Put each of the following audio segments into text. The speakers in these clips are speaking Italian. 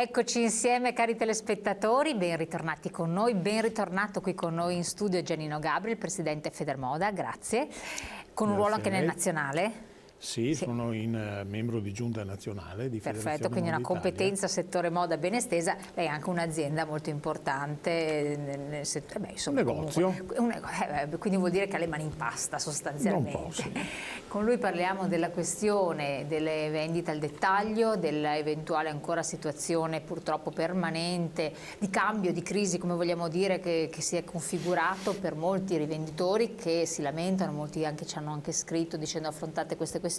Eccoci insieme cari telespettatori, ben ritornati con noi, ben ritornato qui con noi in studio Giannino Gabri, il presidente Federmoda, grazie, con un ruolo anche nel nazionale. Sì, sono membro di giunta nazionale di Federazione Perfetto, quindi una Moda competenza settore moda ben estesa, lei è anche un'azienda molto importante nel settore, insomma, un negozio. Quindi vuol dire che ha le mani in pasta sostanzialmente. Un po', sì. Con lui parliamo della questione delle vendite al dettaglio, dell'eventuale ancora situazione purtroppo permanente di cambio, di crisi, come vogliamo dire, che si è configurato per molti rivenditori che si lamentano, molti anche ci hanno anche scritto dicendo affrontate queste questioni,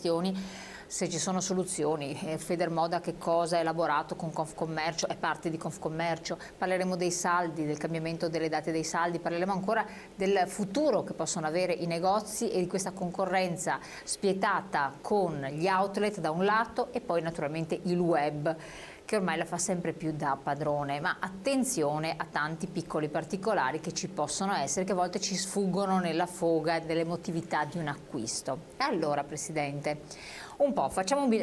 se ci sono soluzioni. Federmoda che cosa ha elaborato con Confcommercio, è parte di Confcommercio, parleremo dei saldi, del cambiamento delle date dei saldi, parleremo ancora del futuro che possono avere i negozi e di questa concorrenza spietata con gli outlet da un lato e poi naturalmente il web che ormai la fa sempre più da padrone, ma attenzione a tanti piccoli particolari che ci possono essere, che a volte ci sfuggono nella foga dell'emotività di un acquisto. E allora, Presidente, un po',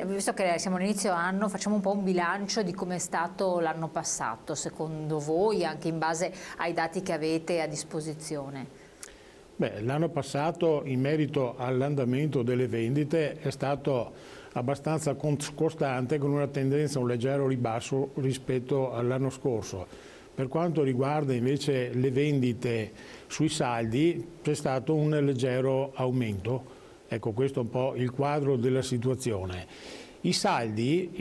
visto che siamo all'inizio anno, facciamo un po' un bilancio di come è stato l'anno passato, secondo voi, anche in base ai dati che avete a disposizione. L'anno passato, in merito all'andamento delle vendite, è stato abbastanza costante, con una tendenza a un leggero ribasso rispetto all'anno scorso. Per quanto riguarda invece le vendite sui saldi, c'è stato un leggero aumento. Ecco, questo è un po' il quadro della situazione. I saldi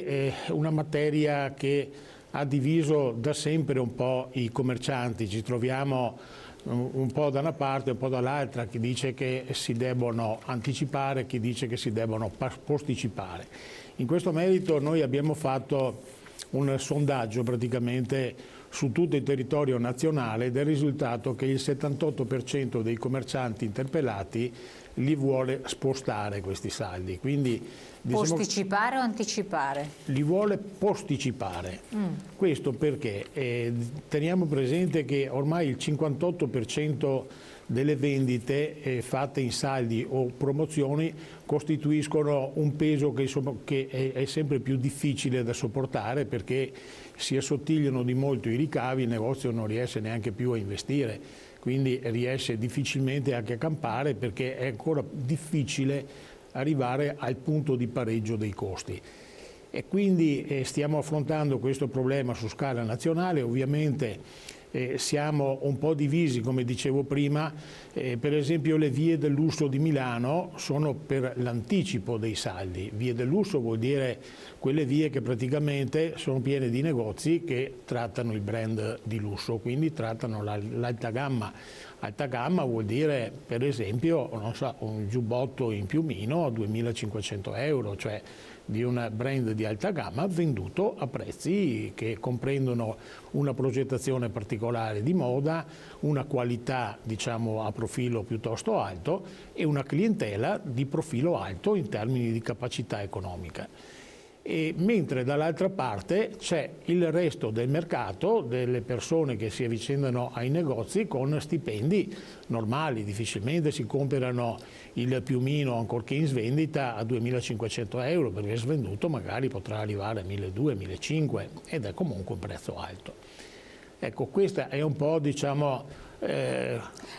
è una materia che ha diviso da sempre un po' i commercianti. Ci troviamo un po' da una parte e un po' dall'altra, chi dice che si debbono anticipare, chi dice che si debbono posticipare. In questo merito noi abbiamo fatto un sondaggio praticamente su tutto il territorio nazionale ed è il risultato che il 78% dei commercianti interpellati li vuole spostare questi saldi. Quindi, posticipare o anticipare? Li vuole posticipare. Questo perché teniamo presente che ormai il 58% delle vendite fatte in saldi o promozioni costituiscono un peso che è sempre più difficile da sopportare, perché si assottigliano di molto i ricavi, il negozio non riesce neanche più a investire, quindi riesce difficilmente anche a campare, perché è ancora difficile arrivare al punto di pareggio dei costi. E quindi stiamo affrontando questo problema su scala nazionale. Ovviamente siamo un po' divisi, come dicevo prima, per esempio le vie del lusso di Milano sono per l'anticipo dei saldi. Vie del lusso vuol dire quelle vie che praticamente sono piene di negozi che trattano il brand di lusso, quindi trattano l'alta gamma. Alta gamma vuol dire, per esempio, non so, un giubbotto in piumino a 2.500 euro, cioè di un brand di alta gamma venduto a prezzi che comprendono una progettazione particolare di moda, una qualità diciamo a profilo piuttosto alto e una clientela di profilo alto in termini di capacità economica. Mentre dall'altra parte c'è il resto del mercato, delle persone che si avvicendano ai negozi con stipendi normali. Difficilmente si comprano il piumino, ancorché in svendita, a 2.500 euro, perché svenduto magari potrà arrivare a 1.200-1.500 ed è comunque un prezzo alto. Ecco, questa è un po', diciamo,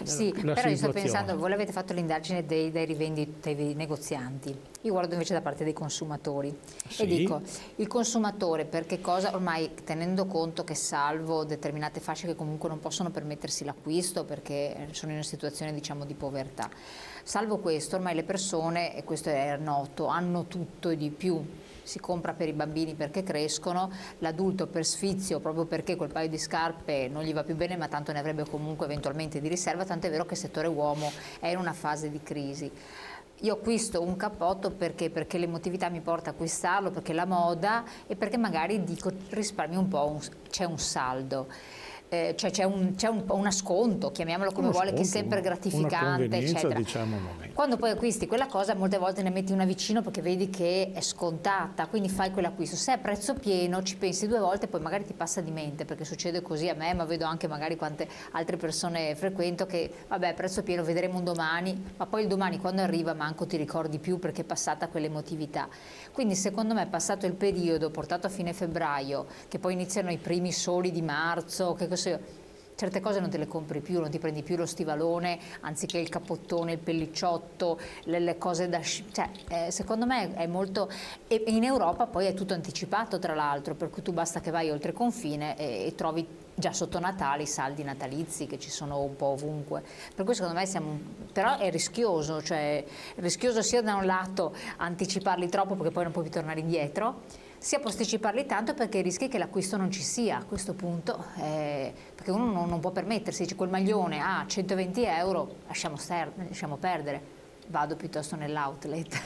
sì, però io sto pensando, voi avete fatto l'indagine dei negozianti, io guardo invece da parte dei consumatori. Sì. E dico, il consumatore per che cosa, ormai tenendo conto che salvo determinate fasce che comunque non possono permettersi l'acquisto perché sono in una situazione diciamo di povertà, salvo questo ormai le persone, e questo è noto, hanno tutto e di più. Si compra per i bambini perché crescono, l'adulto per sfizio, proprio perché quel paio di scarpe non gli va più bene, ma tanto ne avrebbe comunque eventualmente di riserva, tanto è vero che il settore uomo è in una fase di crisi. Io acquisto un cappotto perché l'emotività mi porta a acquistarlo, perché la moda e perché magari dico risparmio un po', c'è un saldo. cioè c'è un sconto, chiamiamolo come vuole, che è sempre gratificante, eccetera. Diciamo, quando poi acquisti quella cosa molte volte ne metti una vicino perché vedi che è scontata, quindi fai quell'acquisto. Se è a prezzo pieno ci pensi 2 volte, poi magari ti passa di mente, perché succede così a me, ma vedo anche magari quante altre persone frequento che vabbè, a prezzo pieno vedremo un domani, ma poi il domani quando arriva manco ti ricordi più perché è passata quell'emotività. Quindi secondo me è passato il periodo, portato a fine febbraio, che poi iniziano i primi soli di marzo, che cos'è, certe cose non te le compri più, non ti prendi più lo stivalone anziché il cappottone, il pellicciotto, le cose da cioè secondo me è molto, e in Europa poi è tutto anticipato tra l'altro, per cui tu basta che vai oltre confine e trovi già sotto Natale i saldi natalizi che ci sono un po' ovunque, per cui secondo me però è rischioso, cioè rischioso sia da un lato anticiparli troppo perché poi non puoi più tornare indietro, sia posticiparli tanto perché rischi che l'acquisto non ci sia a questo punto, perché uno non può permettersi, dice quel maglione a 120 euro, lasciamo perdere, vado piuttosto nell'outlet.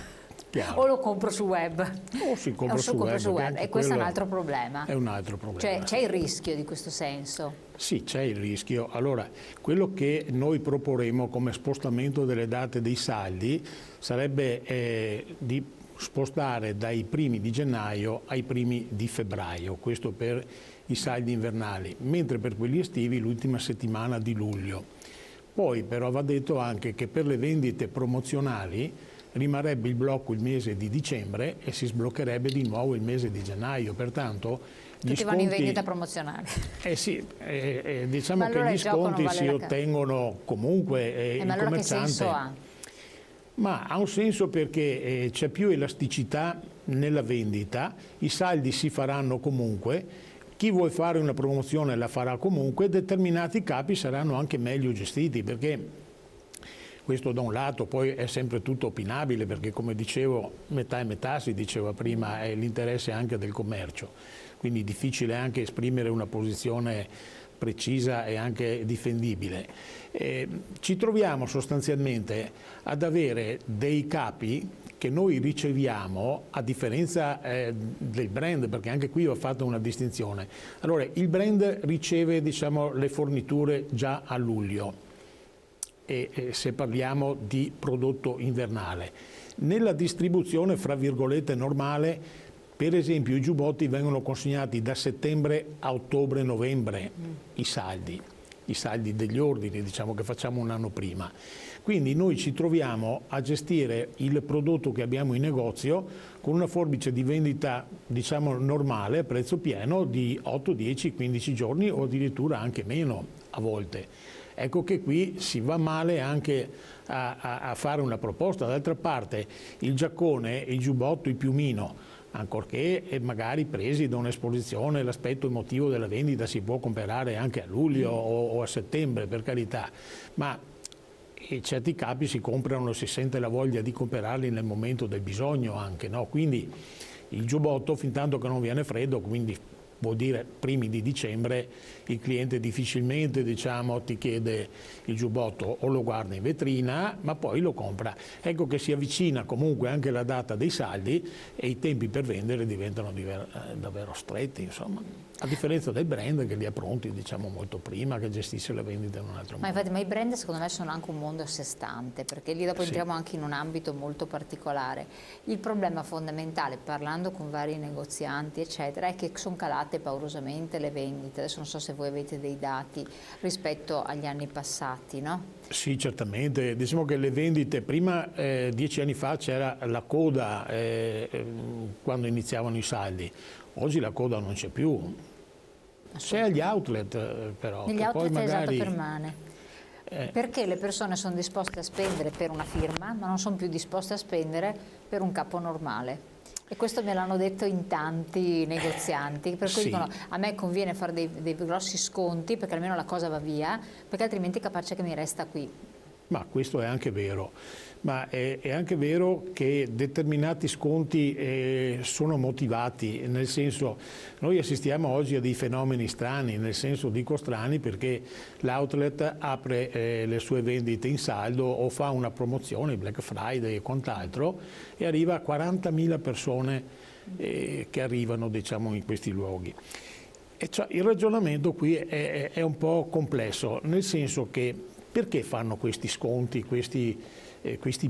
Chiaro. O lo compro sul web. O si compra sul web. E questo è un altro problema. È un altro problema. Cioè c'è il rischio di questo senso. Sì, c'è il rischio. Allora, quello che noi proporremo come spostamento delle date dei saldi sarebbe di spostare dai primi di gennaio ai primi di febbraio, questo per i saldi invernali, mentre per quelli estivi l'ultima settimana di luglio. Poi però va detto anche che per le vendite promozionali rimarrebbe il blocco il mese di dicembre e si sbloccherebbe di nuovo il mese di gennaio, pertanto tutti vanno in vendita promozionale. Sì, diciamo che allora gli sconti vale si ottengono comunque ma allora che senso ha? Ma ha un senso perché c'è più elasticità nella vendita, i saldi si faranno comunque, chi vuole fare una promozione la farà comunque, determinati capi saranno anche meglio gestiti, perché questo da un lato, poi è sempre tutto opinabile, perché come dicevo metà e metà, si diceva prima, è l'interesse anche del commercio, quindi difficile anche esprimere una posizione precisa e anche difendibile. Ci troviamo sostanzialmente ad avere dei capi che noi riceviamo a differenza del brand, perché anche qui ho fatto una distinzione. Allora, il brand riceve, diciamo, le forniture già a luglio, e se parliamo di prodotto invernale. Nella distribuzione, fra virgolette, normale, per esempio i giubbotti vengono consegnati da settembre a ottobre-novembre, i saldi degli ordini, diciamo, che facciamo un anno prima. Quindi noi ci troviamo a gestire il prodotto che abbiamo in negozio con una forbice di vendita, diciamo, normale, a prezzo pieno, di 8, 10, 15 giorni o addirittura anche meno a volte. Ecco che qui si va male anche a fare una proposta. D'altra parte il giaccone, il giubbotto, il piumino, ancorché magari presi da un'esposizione, l'aspetto emotivo della vendita si può comprare anche a luglio o a settembre, per carità, ma certi capi si comprano, si sente la voglia di comprarli nel momento del bisogno anche, no? Quindi il giubbotto, fin tanto che non viene freddo, quindi vuol dire primi di dicembre, il cliente difficilmente, diciamo, ti chiede il giubbotto, o lo guarda in vetrina ma poi lo compra. Ecco che si avvicina comunque anche la data dei saldi e i tempi per vendere diventano davvero stretti, insomma, a differenza del brand che li ha pronti, diciamo, molto prima, che gestisce la vendita in un altro modo. Infatti, ma i brand secondo me sono anche un mondo a sé stante, perché lì dopo entriamo anche in un ambito molto particolare. Il problema fondamentale, parlando con vari negozianti eccetera, è che sono calate paurosamente le vendite. Adesso non so se voi avete dei dati rispetto agli anni passati, no? Sì, certamente. Diciamo che le vendite, prima 10 anni fa c'era la coda quando iniziavano i saldi, oggi la coda non c'è più. C'è agli outlet però. Negli outlet poi magari... esatto, permane. Perché le persone sono disposte a spendere per una firma, ma non sono più disposte a spendere per un capo normale. E questo me l'hanno detto in tanti negozianti, per cui dicono a me conviene fare dei grossi sconti perché almeno la cosa va via, perché altrimenti è capace che mi resta qui. Ma questo è anche vero, ma è anche vero che determinati sconti sono motivati, nel senso, noi assistiamo oggi a dei fenomeni strani, nel senso dico strani perché l'outlet apre le sue vendite in saldo o fa una promozione, Black Friday e quant'altro, e arriva a 40.000 persone che arrivano, diciamo, in questi luoghi. E cioè, il ragionamento qui è un po' complesso, nel senso che perché fanno questi sconti, questi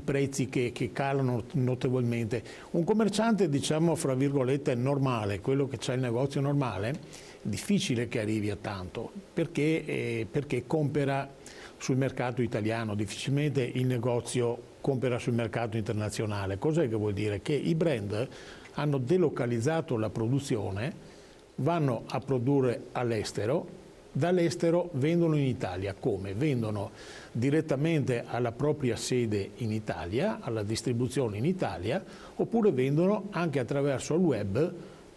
prezzi che calano notevolmente? Un commerciante, diciamo, fra virgolette, normale, quello che c'ha il negozio normale, è difficile che arrivi a tanto, perché compera sul mercato italiano, difficilmente il negozio compera sul mercato internazionale. Cos'è che vuol dire? Che i brand hanno delocalizzato la produzione, vanno a produrre all'estero, dall'estero vendono in Italia. Come? Vendono direttamente alla propria sede in Italia, alla distribuzione in Italia, oppure vendono anche attraverso il web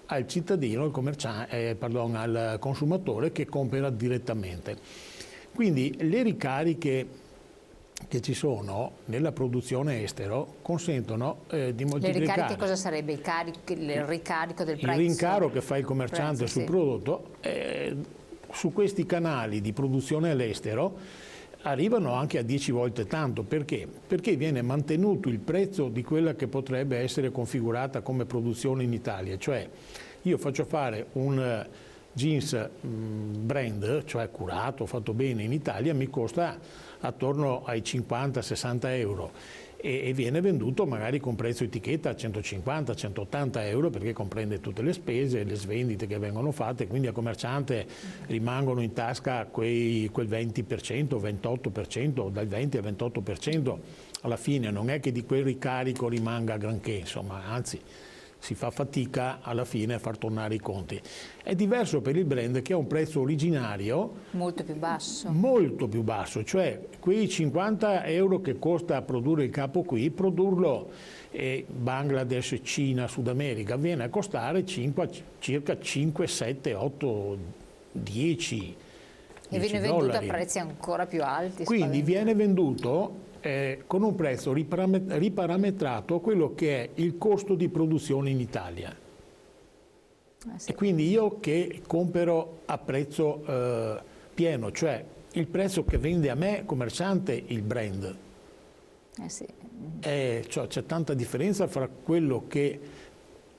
al cittadino, al consumatore che compra direttamente. Quindi le ricariche che ci sono nella produzione estero consentono di moltiplicare. Le ricariche cosa sarebbe? Il ricarico del prezzo? Il rincaro che fa il commerciante sul prodotto, su questi canali di produzione all'estero arrivano anche a 10 volte tanto. Perché? Perché viene mantenuto il prezzo di quella che potrebbe essere configurata come produzione in Italia. Cioè io faccio fare un jeans brand, cioè curato, fatto bene in Italia, mi costa attorno ai 50-60 euro e viene venduto magari con prezzo etichetta a 150-180 euro, perché comprende tutte le spese, le svendite che vengono fatte, quindi al commerciante rimangono in tasca quel 20%, 28%, dal 20 al 28%, alla fine non è che di quel ricarico rimanga granché, insomma, anzi si fa fatica alla fine a far tornare i conti. È diverso per il brand, che ha un prezzo originario molto più basso, cioè quei 50 euro che costa produrre il capo qui, produrlo Bangladesh, Cina, Sud America, viene a costare circa 5, 7, 8, 10 e viene venduto a prezzi ancora più alti. Quindi viene venduto con un prezzo riparametrato a quello che è il costo di produzione in Italia. Sì. E quindi io che compro a prezzo pieno, cioè il prezzo che vende a me commerciante il brand. Sì. Cioè, c'è tanta differenza fra quello che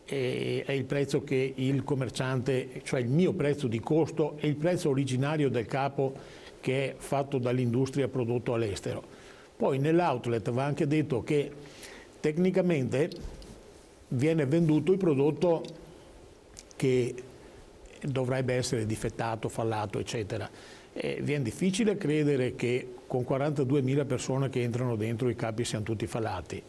è il prezzo che il commerciante, cioè il mio prezzo di costo, e il prezzo originario del capo che è fatto dall'industria prodotto all'estero. Poi nell'outlet va anche detto che tecnicamente viene venduto il prodotto che dovrebbe essere difettato, fallato, eccetera. Viene difficile credere che con 42.000 persone che entrano dentro i capi siano tutti fallati.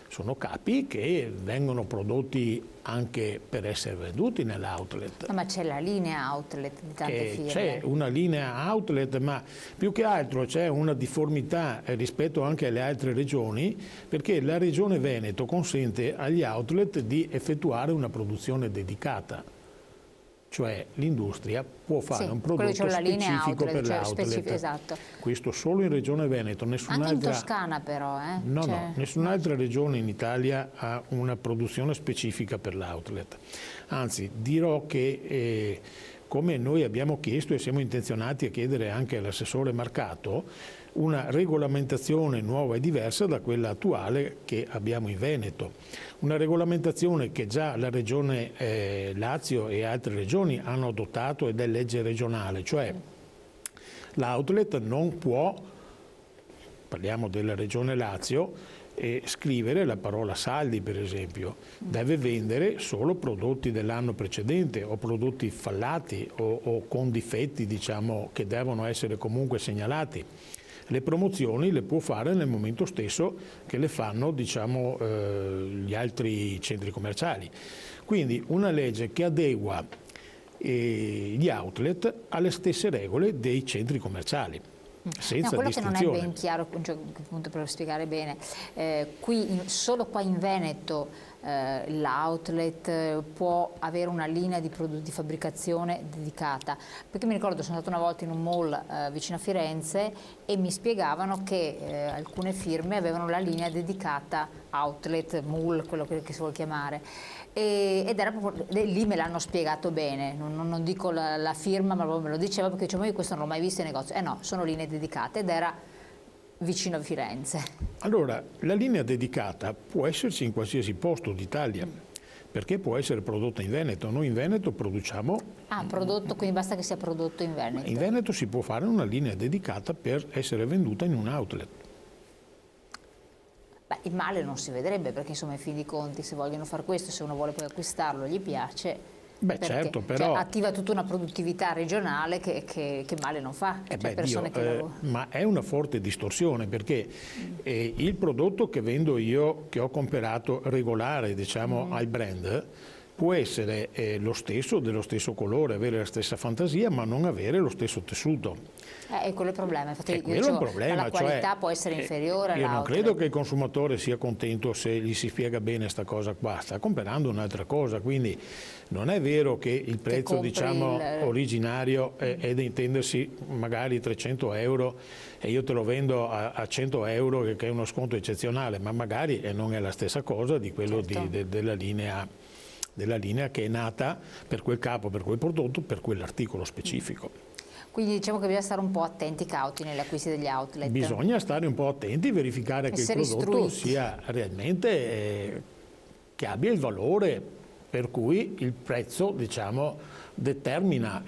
Sono capi che vengono prodotti anche per essere venduti nell'outlet. Ma c'è la linea outlet di tante firme. C'è una linea outlet, ma più che altro c'è una difformità rispetto anche alle altre regioni, perché la regione Veneto consente agli outlet di effettuare una produzione dedicata. Cioè l'industria può fare un prodotto specifico per l'outlet. Esatto. Questo solo in Regione Veneto. Anche in Toscana però. No, nessun'altra regione in Italia ha una produzione specifica per l'outlet. Anzi, dirò che come noi abbiamo chiesto e siamo intenzionati a chiedere anche all'assessore Marcato, una regolamentazione nuova e diversa da quella attuale che abbiamo in Veneto. Una regolamentazione che già la Regione Lazio e altre regioni hanno adottato ed è legge regionale, cioè l'outlet non può, parliamo della Regione Lazio, scrivere la parola saldi per esempio, deve vendere solo prodotti dell'anno precedente o prodotti fallati o con difetti, diciamo, che devono essere comunque segnalati. Le promozioni le può fare nel momento stesso che le fanno, diciamo, gli altri centri commerciali. Quindi una legge che adegua gli outlet alle stesse regole dei centri commerciali. Senza quello distinzione. Che non è ben chiaro, appunto, per spiegare bene, solo qua in Veneto l'outlet può avere una linea di fabbricazione dedicata, perché mi ricordo sono stata una volta in un mall vicino a Firenze e mi spiegavano che alcune firme avevano la linea dedicata outlet, mall, quello che si vuole chiamare. Ed era proprio, lì me l'hanno spiegato bene, non dico la firma, ma proprio me lo diceva, perché dicevo io questo non l'ho mai visto in negozio. No, sono linee dedicate ed era vicino a Firenze. Allora, la linea dedicata può esserci in qualsiasi posto d'Italia, perché può essere prodotto in Veneto. Noi in Veneto produciamo... prodotto, quindi basta che sia prodotto in Veneto. In Veneto si può fare una linea dedicata per essere venduta in un outlet. Beh, il male non si vedrebbe, perché insomma in fin dei conti, se vogliono fare questo, se uno vuole poi acquistarlo, gli piace... Beh, certo, però... attiva tutta una produttività regionale che male non fa. Ma è una forte distorsione, perché il prodotto che vendo io, che ho comprato regolare, diciamo, al brand, può essere lo stesso, dello stesso colore, avere la stessa fantasia, ma non avere lo stesso tessuto. Quello è il problema. Infatti, quello è il problema, la qualità può essere inferiore all'outlet. Io non credo che il consumatore sia contento se gli si spiega bene questa cosa qua, sta comprando un'altra cosa, quindi non è vero che il prezzo, diciamo, originario è da intendersi magari 300 euro e io te lo vendo a 100 euro, che è uno sconto eccezionale, ma magari non è la stessa cosa di quello della linea che è nata per quel capo, per quel prodotto, per quell'articolo specifico. Quindi diciamo che bisogna stare un po' attenti, cauti negli acquisti degli outlet. Bisogna stare un po' attenti, verificare che il prodotto sia realmente, che abbia il valore per cui il prezzo, diciamo, determina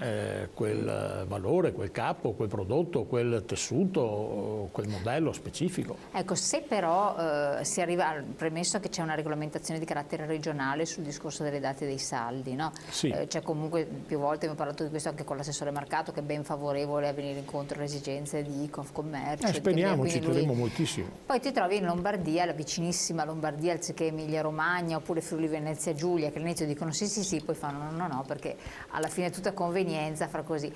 quel valore, quel capo, quel prodotto, quel tessuto, quel modello specifico. Ecco, se però si arriva, premesso che c'è una regolamentazione di carattere regionale sul discorso delle date dei saldi, no? Sì. C'è comunque, più volte abbiamo parlato di questo anche con l'assessore Marcato, che è ben favorevole a venire incontro alle esigenze di Confcommercio. Speriamo, ci troviamo moltissimo. Poi ti trovi in Lombardia, la vicinissima Lombardia, anziché Emilia Romagna oppure Friuli Venezia Giulia, che all'inizio dicono sì, poi fanno no, perché alla fine è tutta convenienza, fra così.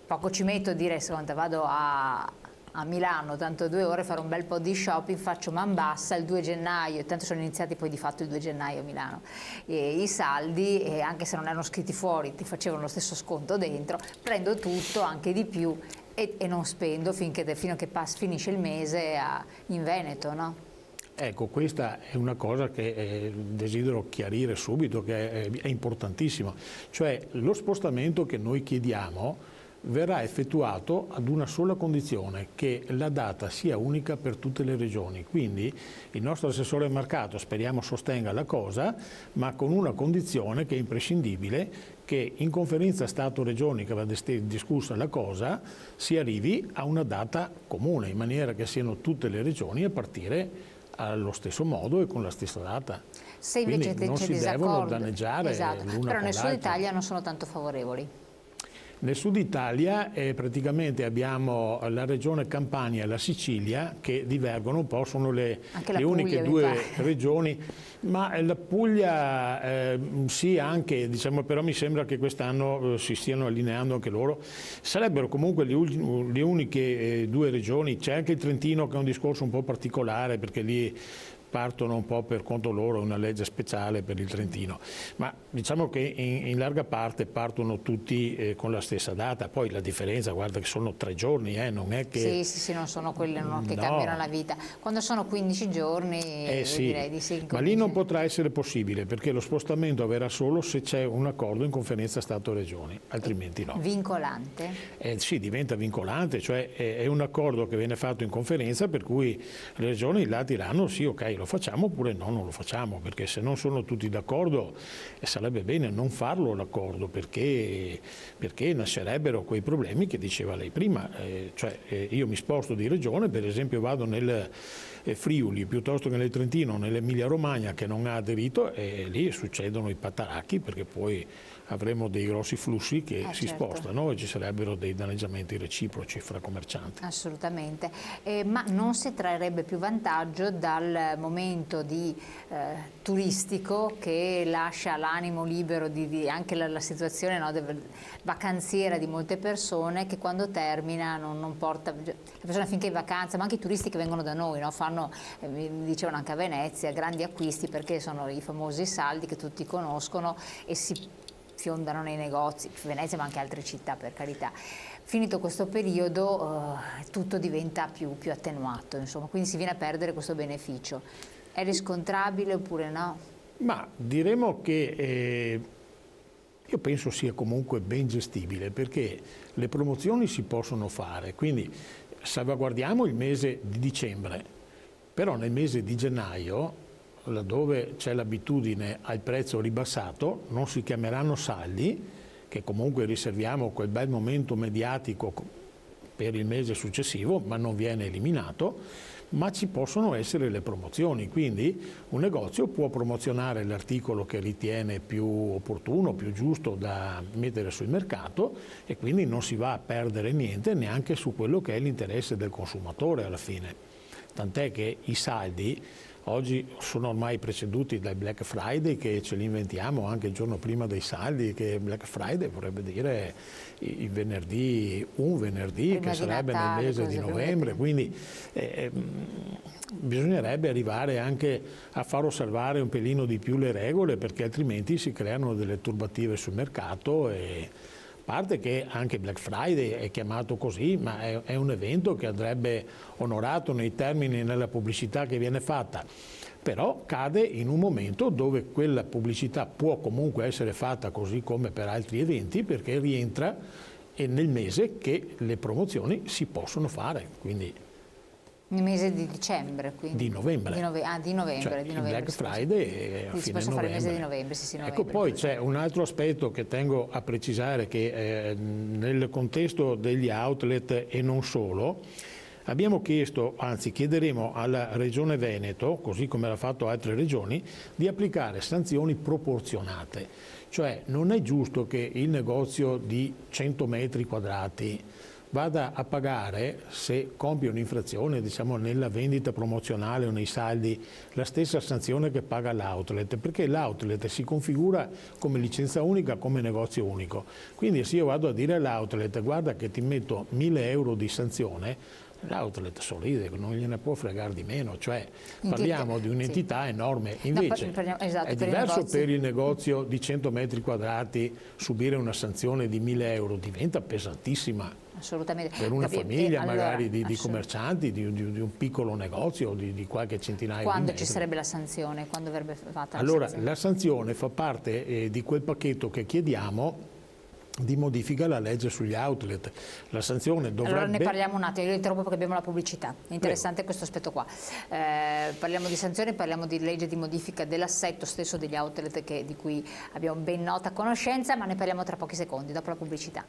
Poco ci metto a dire, secondo te vado a Milano, tanto 2 ore, fare un bel po' di shopping, faccio man bassa il 2 gennaio, tanto sono iniziati poi di fatto il 2 gennaio a Milano, i saldi, e anche se non erano scritti fuori ti facevano lo stesso sconto dentro, prendo tutto, anche di più, e non spendo fino a che finisce il mese in Veneto, no? Ecco, questa è una cosa che desidero chiarire subito, che è importantissima, cioè lo spostamento che noi chiediamo verrà effettuato ad una sola condizione, che la data sia unica per tutte le regioni. Quindi il nostro assessore Marcato speriamo sostenga la cosa, ma con una condizione che è imprescindibile, che in conferenza Stato-Regioni, che va discussa la cosa, si arrivi a una data comune, in maniera che siano tutte le regioni a partire allo stesso modo e con la stessa data. Se invece non si devono danneggiare l'una con l'altra. Però nel sud Italia non sono tanto favorevoli. Nel sud Italia praticamente abbiamo la regione Campania e la Sicilia che divergono un po', sono le uniche due regioni, ma la Puglia sì anche, diciamo, però mi sembra che quest'anno si stiano allineando anche loro. Sarebbero comunque le uniche 2 regioni, c'è anche il Trentino che è un discorso un po' particolare perché lì partono un po' per conto loro, una legge speciale per il Trentino, ma diciamo che in larga parte partono tutti con la stessa data. Poi la differenza, guarda che sono 3 giorni, non è che... Sì, non sono quelle che cambiano la vita. Quando sono 15 giorni direi di sì. Ma lì non potrà essere possibile, perché lo spostamento avverrà solo se c'è un accordo in conferenza Stato-Regioni, altrimenti no. Vincolante? Sì, diventa vincolante, cioè è un accordo che viene fatto in conferenza per cui le regioni là diranno sì, ok, lo facciamo, oppure no, non lo facciamo, perché se non sono tutti d'accordo sarebbe bene non farlo l'accordo, perché nascerebbero quei problemi che diceva lei prima, io mi sposto di regione, per esempio vado nel Friuli piuttosto che nel Trentino, nell'Emilia Romagna che non ha aderito, e lì succedono i pataracchi, perché poi avremo dei grossi flussi che si spostano e ci sarebbero dei danneggiamenti reciproci fra commercianti. Assolutamente, ma non si trarrebbe più vantaggio dal momento turistico che lascia l'animo libero di anche la situazione vacanziera di molte persone, che quando termina non porta la persona finché è in vacanza, ma anche i turisti che vengono da noi, no? Fanno, mi dicevano anche a Venezia, grandi acquisti perché sono i famosi saldi che tutti conoscono e si fiondano nei negozi, Venezia ma anche altre città, per carità. Finito questo periodo tutto diventa più attenuato, insomma, quindi si viene a perdere questo beneficio. È riscontrabile oppure no? Ma diremo che io penso sia comunque ben gestibile, perché le promozioni si possono fare, quindi salvaguardiamo il mese di dicembre, però nel mese di gennaio laddove c'è l'abitudine al prezzo ribassato, non si chiameranno saldi, che comunque riserviamo quel bel momento mediatico per il mese successivo, ma non viene eliminato, ma ci possono essere le promozioni, quindi un negozio può promozionare l'articolo che ritiene più opportuno, più giusto da mettere sul mercato, e quindi non si va a perdere niente neanche su quello che è l'interesse del consumatore alla fine. Tant'è che i saldi oggi sono ormai preceduti dal Black Friday, che ce li inventiamo anche il giorno prima dei saldi, che Black Friday vorrebbe dire il venerdì, un venerdì, prima che sarebbe Natale, nel mese di novembre, quindi bisognerebbe arrivare anche a far osservare un pelino di più le regole, perché altrimenti si creano delle turbative sul mercato. E a parte che anche Black Friday è chiamato così, ma è un evento che andrebbe onorato nei termini e nella pubblicità che viene fatta, però cade in un momento dove quella pubblicità può comunque essere fatta così come per altri eventi, perché rientra nel mese che le promozioni si possono fare. Quindi nel mese di dicembre, quindi. Di novembre. Di novembre. Cioè, di novembre, Black Friday è a fine si possa fare il mese di novembre, sì, novembre. Ecco, poi c'è un altro aspetto che tengo a precisare, che nel contesto degli outlet e non solo, abbiamo chiesto, anzi chiederemo alla Regione Veneto, così come l'ha fatto altre regioni, di applicare sanzioni proporzionate. Cioè non è giusto che il negozio di 100 metri quadrati vada a pagare, se compie un'infrazione, diciamo nella vendita promozionale o nei saldi, la stessa sanzione che paga l'outlet, perché l'outlet si configura come licenza unica, come negozio unico. Quindi se io vado a dire all'outlet guarda che ti metto 1.000 euro di sanzione, l'outlet sorride, non gliene può fregare di meno, cioè parliamo di un'entità enorme. Invece esatto, è diverso per il negozio di 100 metri quadrati subire una sanzione di 1.000 euro, diventa pesantissima. Assolutamente. Per una famiglia magari di commercianti, di un piccolo negozio, di qualche centinaio di metri. Quando ci sarebbe la sanzione? Quando verrebbe fatta allora, la sanzione fa parte di quel pacchetto che chiediamo di modifica alla legge sugli outlet. La sanzione dovrebbe... Allora ne parliamo un attimo, io interrompo perché abbiamo la pubblicità. È interessante questo aspetto qua. Parliamo di sanzioni, parliamo di legge di modifica dell'assetto stesso degli outlet di cui abbiamo ben nota conoscenza, ma ne parliamo tra pochi secondi, dopo la pubblicità.